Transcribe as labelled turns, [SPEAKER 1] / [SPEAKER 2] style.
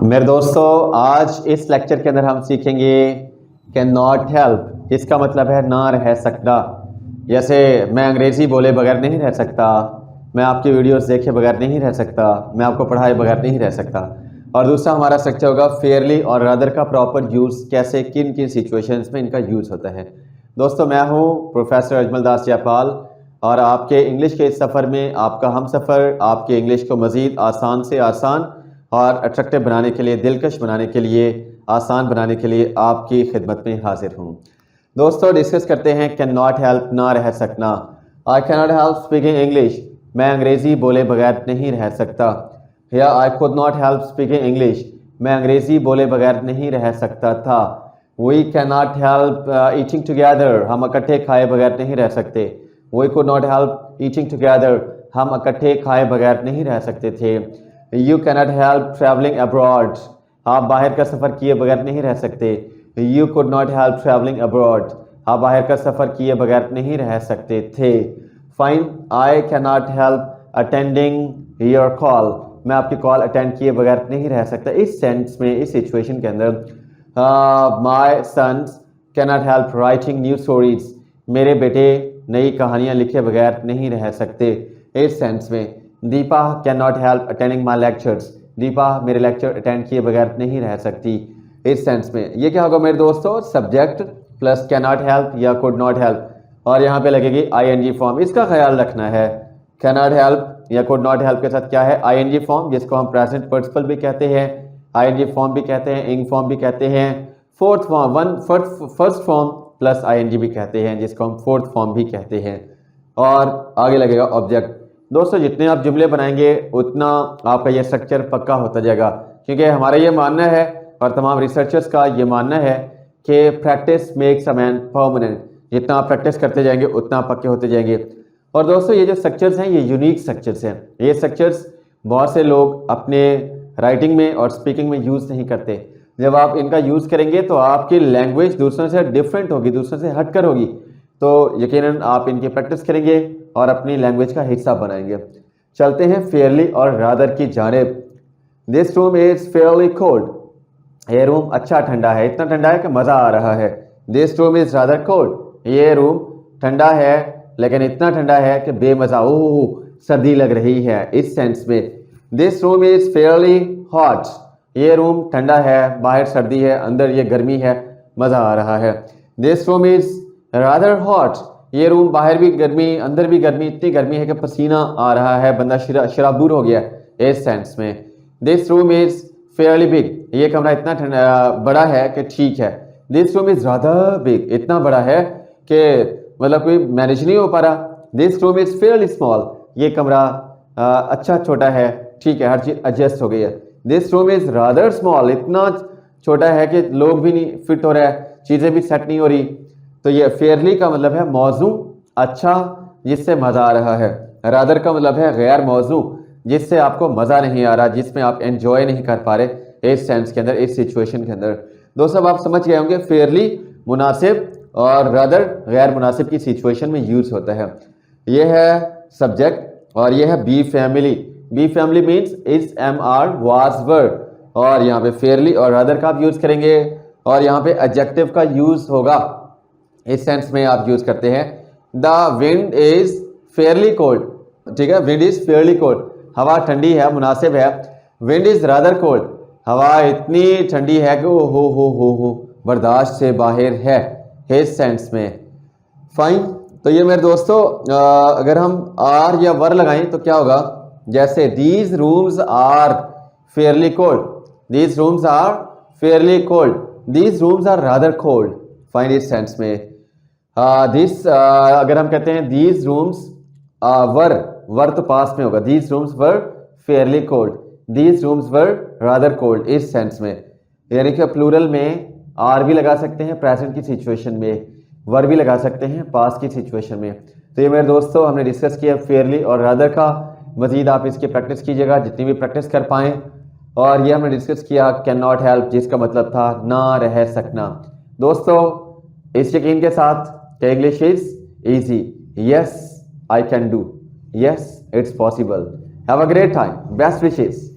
[SPEAKER 1] मेरे दोस्तों, आज इस लेक्चर के अंदर हम सीखेंगे कैन नॉट हेल्प। इसका मतलब है ना रह सकता। जैसे मैं अंग्रेज़ी बोले बगैर नहीं रह सकता, मैं आपकी वीडियोस देखे बगैर नहीं रह सकता, मैं आपको पढ़ाए बगैर नहीं रह सकता। और दूसरा हमारा स्ट्रक्चर होगा फेयरली और रादर का प्रॉपर यूज़, कैसे किन किन सिचुएशंस में इनका यूज़ होता है। दोस्तों, मैं हूँ प्रोफेसर अजमल दास जयपाल और आपके इंग्लिश के इस सफ़र में आपका हम सफ़र आपके इंग्लिश को मज़ीद आसान से आसान और अट्रैक्टिव बनाने के लिए, दिलकश बनाने के लिए, आसान बनाने के लिए आपकी खिदमत में हाजिर हूँ। दोस्तों, डिस्कस करते हैं कैन नॉट हेल्प, ना रह सकना। I can not help speaking English, मैं अंग्रेज़ी बोले बगैर नहीं रह सकता। या I could not help speaking English, मैं अंग्रेज़ी बोले बगैर नहीं रह सकता था। We can not help eating together, हम इकट्ठे खाए बगैर नहीं रह सकते। We could not help eating together, हम इकट्ठे खाए बगैर नहीं रह सकते थे। You cannot help travelling abroad, आप बाहर का सफ़र किए बगैर नहीं रह सकते। You could not help travelling abroad, आप बाहर का सफ़र किए बगैर नहीं रह सकते थे। Fine, I can not help attending your call, मैं आपकी कॉल अटेंड किए बगैर नहीं रह सकता। इस सेंस में, इस सिचुएशन के अंदर my sons can not help writing new stories, मेरे बेटे नई कहानियाँ लिखे बगैर नहीं रह सकते। इस सेंस में Deepa can not help attending my lectures, Deepa मेरे लेक्चर अटेंड किए बगैर नहीं रह सकती। इस सेंस में ये क्या होगा मेरे दोस्तों, subject plus can not help या कुड नॉट हेल्प, और यहाँ पे लगेगी आईएनजी फॉर्म। इसका ख्याल रखना है, कैन नॉट हेल्प या कुड नॉट हेल्प के साथ क्या है, आईएनजी फॉर्म, जिसको हम प्रेजेंट पार्टिसिपल भी कहते हैं, आईएनजी फॉर्म भी कहते हैं, इंग फॉर्म भी कहते हैं, fourth form first form plus ING भी कहते हैं, जिसको हम फोर्थ फॉर्म भी कहते हैं। और आगे लगेगा ऑब्जेक्ट। दोस्तों, जितने आप जुमले बनाएंगे उतना आपका ये स्ट्रक्चर पक्का होता जाएगा, क्योंकि हमारा ये मानना है और तमाम रिसर्चर्स का ये मानना है कि practice makes a man permanent. जितना आप प्रैक्टिस करते जाएंगे उतना पक्के होते जाएंगे। और दोस्तों, ये जो स्ट्रक्चर्स हैं ये यूनिक स्ट्रक्चर्स हैं। ये स्ट्रक्चर्स बहुत से लोग अपने राइटिंग में और स्पीकिंग में यूज़ नहीं करते। जब आप इनका यूज़ करेंगे तो आपकी लैंग्वेज दूसरों से डिफरेंट होगी, दूसरों से हटकर होगी। तो यकीनन आप इनकी प्रैक्टिस करेंगे और अपनी लैंग्वेज का हिस्सा बनाएंगे। चलते हैं फेयरली और रादर की जानिब। This room is fairly cold, ये रूम अच्छा ठंडा है, इतना ठंडा है कि मज़ा आ रहा है। This room is rather cold, ये रूम ठंडा है लेकिन इतना ठंडा है कि बेमज़ा, ओह सर्दी लग रही है। इस सेंस में this room is fairly hot, ये रूम ठंडा है, बाहर सर्दी है, अंदर ये गर्मी है, मज़ा आ रहा है। This room is rather hot, ये रूम बाहर भी गर्मी अंदर भी गर्मी, इतनी गर्मी है कि पसीना आ रहा है, बंदा शराबूर हो गया। इस सेंस में this room is fairly big, ये कमरा इतना बड़ा है कि ठीक है। This room is rather big, इतना बड़ा है कि मतलब कोई मैनेज नहीं हो पा रहा। This room is fairly small, ये कमरा अच्छा छोटा है, ठीक है, हर चीज़ एडजस्ट हो गई है। This room is rather small, इतना छोटा है कि लोग भी नहीं फिट हो रहा है, चीज़ें भी सेट नहीं हो रही। तो ये फेयरली का मतलब है मौजू, अच्छा, जिससे मज़ा आ रहा है। रादर का मतलब है गैर मौजू, जिससे आपको मज़ा नहीं आ रहा, जिसमें आप एंजॉय नहीं कर पा रहे। इस सेंस के अंदर, इस सिचुएशन के अंदर दोस्तों आप समझ गए होंगे फेयरली मुनासिब और रादर गैर मुनासिब की सिचुएशन में यूज़ होता है। ये है सब्जेक्ट और ये है be family. Be family means is am are was word, और यहाँ पे फेयरली और रादर का आप यूज़ करेंगे और यहाँ पे एडजेक्टिव का यूज़ होगा। इस सेंस में आप यूज करते हैं the wind is fairly cold, ठीक है, विंड इज फेयरली कोल्ड, हवा ठंडी है, मुनासिब है। विंड इज रादर कोल्ड, हवा इतनी ठंडी है कि ओ हो बर्दाश्त से बाहर है। इस सेंस में फाइन। तो ये मेरे दोस्तों अगर हम आर या वर लगाएं तो क्या होगा, जैसे these rooms are fairly cold, these rooms are fairly cold, these rooms are rather cold. Fine. इस सेंस में दिस अगर हम कहते हैं दीज रूम्स वर तो पास में होगा, these rooms were Fairlie cold, these rooms were rather cold. इस सेंस में यानी कि प्लूरल में आर भी लगा सकते हैं प्रेजेंट की सिचुएशन में, वर भी लगा सकते हैं पास्ट की सिचुएशन में। तो ये मेरे दोस्तों हमने डिस्कस किया फेयरली और रादर का। मजीद आप इसकी प्रैक्टिस कीजिएगा जितनी भी प्रैक्टिस कर पाएँ। और ये हमने डिस्कस किया कैन नॉट हेल्प, जिसका मतलब था ना रह सकना। दोस्तों, इस यकीन के साथ कि English is easy, yes I can do, yes it's possible. Have a great time, best wishes.